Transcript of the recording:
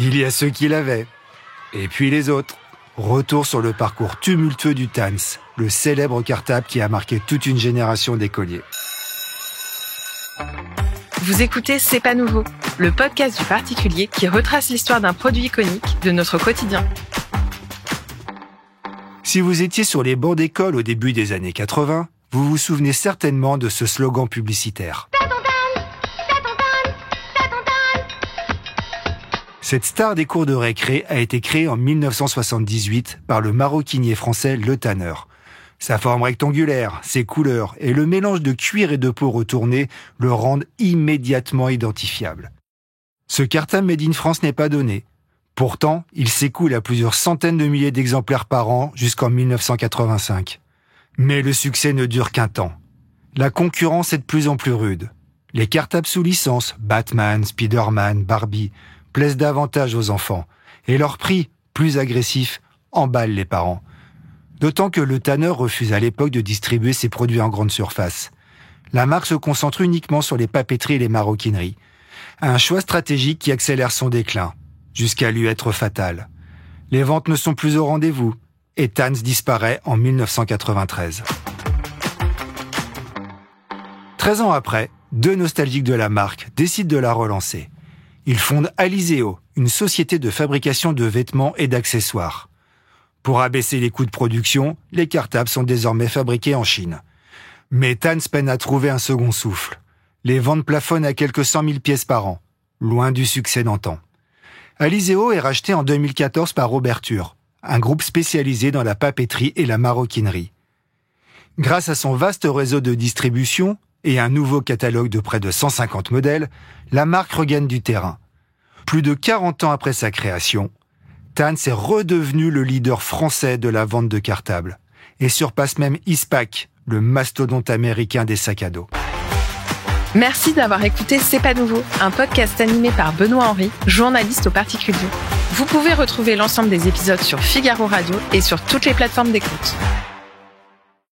Il y a ceux qui l'avaient, et puis les autres. Retour sur le parcours tumultueux du Tanns, le célèbre cartable qui a marqué toute une génération d'écoliers. Vous écoutez C'est pas nouveau, le podcast du particulier qui retrace l'histoire d'un produit iconique de notre quotidien. Si vous étiez sur les bancs d'école au début des années 80, vous vous souvenez certainement de ce slogan publicitaire. Cette star des cours de récré a été créée en 1978 par le maroquinier français Le Tanner. Sa forme rectangulaire, ses couleurs et le mélange de cuir et de peau retournée le rendent immédiatement identifiable. Ce cartable made in France n'est pas donné. Pourtant, il s'écoule à plusieurs centaines de milliers d'exemplaires par an jusqu'en 1985. Mais le succès ne dure qu'un temps. La concurrence est de plus en plus rude. Les cartables sous licence, Batman, Spider-Man, Barbie, plaisent davantage aux enfants. Et leur prix, plus agressif, emballe les parents. D'autant que le Tanner refuse à l'époque de distribuer ses produits en grande surface. La marque se concentre uniquement sur les papeteries et les maroquineries. Un choix stratégique qui accélère son déclin, jusqu'à lui être fatal. Les ventes ne sont plus au rendez-vous, et Tanns disparaît en 1993. 13 ans après, deux nostalgiques de la marque décident de la relancer. Ils fondent Alizeo, une société de fabrication de vêtements et d'accessoires. Pour abaisser les coûts de production, les cartables sont désormais fabriqués en Chine. Mais Tanns peine à trouver un second souffle. Les ventes plafonnent à quelques 100 000 pièces par an, loin du succès d'antan. Alizeo est racheté en 2014 par Roberture, un groupe spécialisé dans la papeterie et la maroquinerie. Grâce à son vaste réseau de distribution et un nouveau catalogue de près de 150 modèles, la marque regagne du terrain. Plus de 40 ans après sa création, Tanns est redevenu le leader français de la vente de cartables et surpasse même Eastpak, le mastodonte américain des sacs à dos. Merci d'avoir écouté C'est pas nouveau, un podcast animé par Benoît Henry, journaliste au particulier. Vous pouvez retrouver l'ensemble des épisodes sur Figaro Radio et sur toutes les plateformes d'écoute.